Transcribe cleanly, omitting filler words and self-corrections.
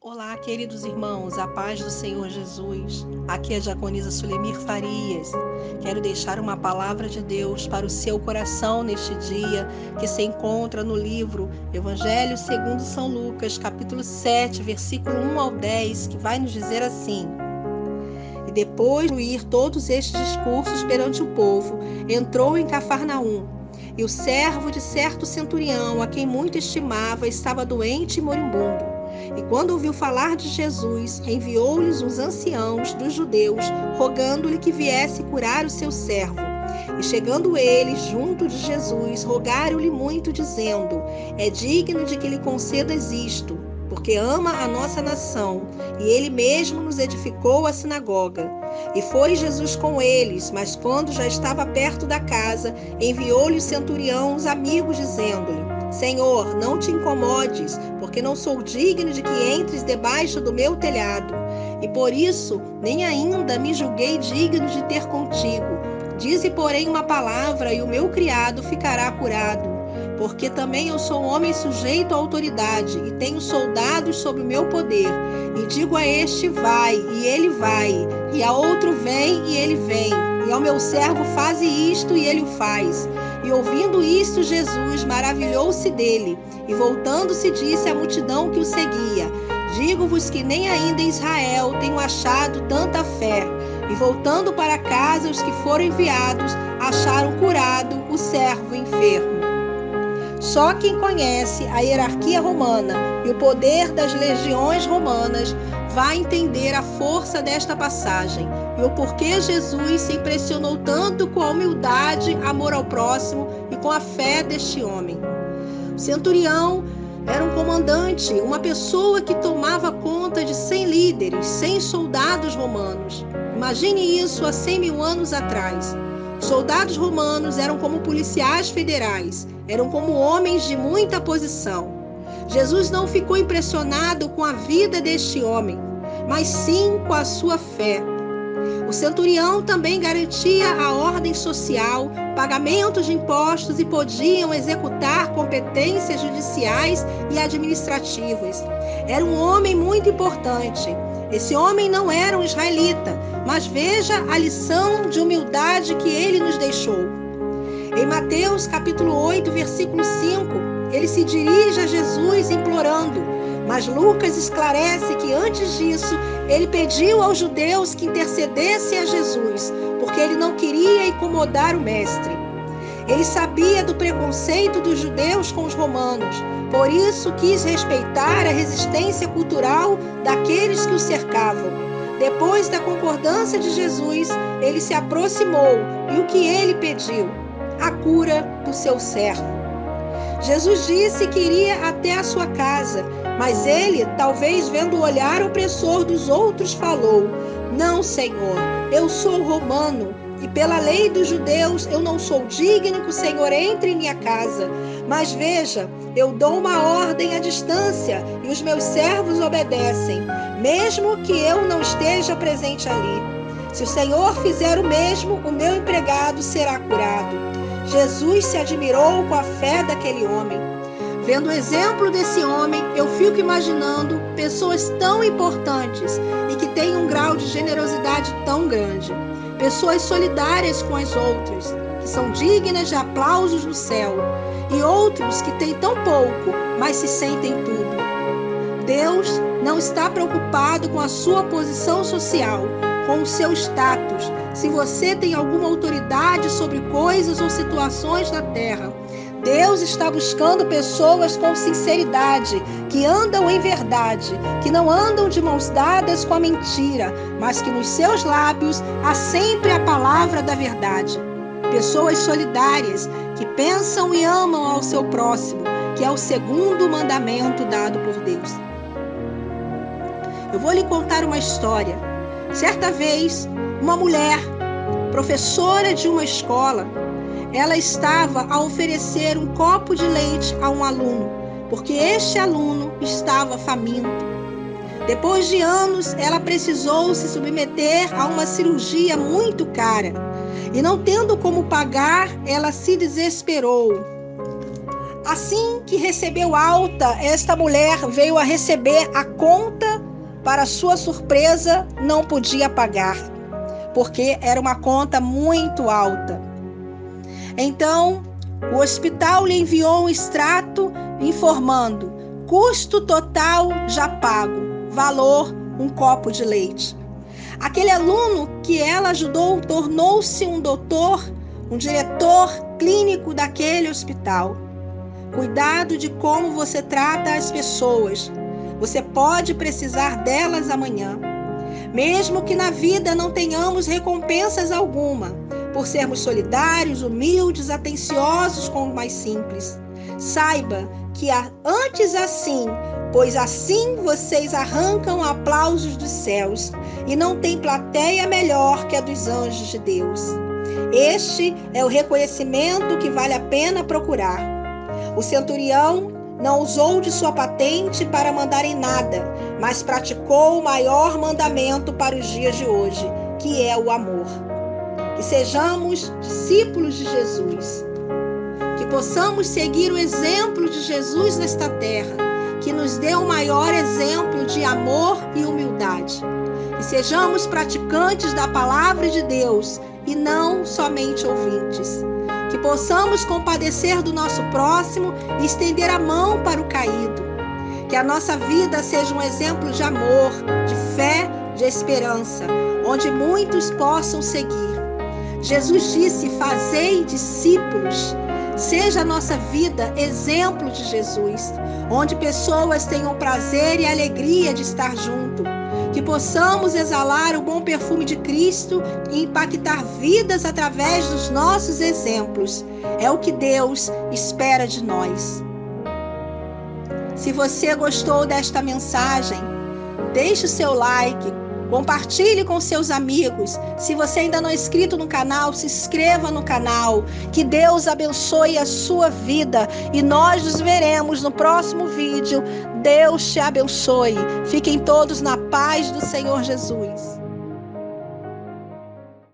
Olá, queridos irmãos, a paz do Senhor Jesus. Aqui é a diaconisa Sulemir Farias. Quero deixar uma palavra de Deus para o seu coração neste dia, que se encontra no livro Evangelho segundo São Lucas, capítulo 7, versículo 1 ao 10, que vai nos dizer assim: E depois de ouvir todos estes discursos perante o povo, entrou em Cafarnaum. E o servo de certo centurião, a quem muito estimava, estava doente e moribundo. E quando ouviu falar de Jesus, enviou-lhes os anciãos dos judeus, rogando-lhe que viesse curar o seu servo. E chegando eles junto de Jesus, rogaram-lhe muito, dizendo: É digno de que lhe concedas isto, porque ama a nossa nação, e ele mesmo nos edificou a sinagoga. E foi Jesus com eles, mas quando já estava perto da casa, enviou-lhe o centurião os amigos, dizendo-lhe: Senhor, não te incomodes, porque não sou digno de que entres debaixo do meu telhado. E por isso, nem ainda me julguei digno de ter contigo. Dize, porém, uma palavra, e o meu criado ficará curado. Porque também eu sou um homem sujeito à autoridade, e tenho soldados sob o meu poder. E digo a este, vai, e ele vai. E a outro, vem, e ele vem. E ao meu servo, faze isto, e ele o faz. E ouvindo isto, Jesus maravilhou-se dele, e voltando-se disse à multidão que o seguia: Digo-vos que nem ainda em Israel tenho achado tanta fé. E voltando para casa, os que foram enviados acharam curado o servo enfermo. Só quem conhece a hierarquia romana e o poder das legiões romanas vai entender a força desta passagem e o porquê Jesus se impressionou tanto com a humildade, amor ao próximo e com a fé deste homem. O centurião era um comandante, uma pessoa que tomava conta de 100 líderes, 100 soldados romanos. Imagine isso há 100 mil anos atrás. Os soldados romanos eram como policiais federais, eram como homens de muita posição. Jesus não ficou impressionado com a vida deste homem, mas sim com a sua fé. O centurião também garantia a ordem social, pagamento de impostos e podiam executar competências judiciais e administrativas. Era um homem muito importante. Esse homem não era um israelita, mas veja a lição de humildade que ele nos deixou. Em Mateus capítulo 8, versículo 5, ele se dirige a Jesus implorando, mas Lucas esclarece que antes disso, ele pediu aos judeus que intercedessem a Jesus, porque ele não queria incomodar o mestre. Ele sabia do preconceito dos judeus com os romanos, por isso quis respeitar a resistência cultural daqueles que o cercavam. Depois da concordância de Jesus, ele se aproximou e o que ele pediu? A cura do seu servo. Jesus disse que iria até a sua casa, mas ele, talvez vendo o olhar opressor dos outros, falou: Não, Senhor, eu sou romano, e pela lei dos judeus eu não sou digno que o Senhor entre em minha casa. Mas veja, eu dou uma ordem à distância, e os meus servos obedecem, mesmo que eu não esteja presente ali. Se o Senhor fizer o mesmo, o meu empregado será curado. Jesus se admirou com a fé daquele homem. Vendo o exemplo desse homem, eu fico imaginando pessoas tão importantes e que têm um grau de generosidade tão grande. Pessoas solidárias com as outras, que são dignas de aplausos no céu. E outros que têm tão pouco, mas se sentem tudo. Deus não está preocupado com a sua posição social, com o seu status, se você tem alguma autoridade sobre coisas ou situações na terra. Deus está buscando pessoas com sinceridade, que andam em verdade, que não andam de mãos dadas com a mentira, mas que nos seus lábios há sempre a palavra da verdade. Pessoas solidárias, que pensam e amam ao seu próximo, que é o segundo mandamento dado por Deus. Eu vou lhe contar uma história. Certa vez, uma mulher, professora de uma escola, ela estava a oferecer um copo de leite a um aluno, porque este aluno estava faminto. Depois de anos, ela precisou se submeter a uma cirurgia muito cara. E não tendo como pagar, ela se desesperou. Assim que recebeu alta, esta mulher veio a receber a conta para sua surpresa, não podia pagar, porque era uma conta muito alta. Então, o hospital lhe enviou um extrato informando: custo total já pago, valor um copo de leite. Aquele aluno que ela ajudou tornou-se um doutor, um diretor clínico daquele hospital. Cuidado de como você trata as pessoas. Você pode precisar delas amanhã. Mesmo que na vida não tenhamos recompensas alguma, por sermos solidários, humildes, atenciosos com o mais simples. Saiba que antes assim, pois assim vocês arrancam aplausos dos céus, e não tem plateia melhor que a dos anjos de Deus. Este é o reconhecimento que vale a pena procurar. O centurião não usou de sua patente para mandar em nada, mas praticou o maior mandamento para os dias de hoje, que é o amor. Que sejamos discípulos de Jesus, que possamos seguir o exemplo de Jesus nesta terra, que nos dê o maior exemplo de amor e humildade. Que sejamos praticantes da palavra de Deus e não somente ouvintes. Que possamos compadecer do nosso próximo e estender a mão para o caído. Que a nossa vida seja um exemplo de amor, de fé, de esperança, onde muitos possam seguir. Jesus disse: fazei discípulos. Seja a nossa vida exemplo de Jesus, onde pessoas tenham prazer e alegria de estar junto. Que possamos exalar o bom perfume de Cristo e impactar vidas através dos nossos exemplos. É o que Deus espera de nós. Se você gostou desta mensagem, deixe o seu like, compartilhe com seus amigos. Se você ainda não é inscrito no canal, se inscreva no canal. Que Deus abençoe a sua vida e nós nos veremos no próximo vídeo. Deus te abençoe. Fiquem todos na paz do Senhor Jesus.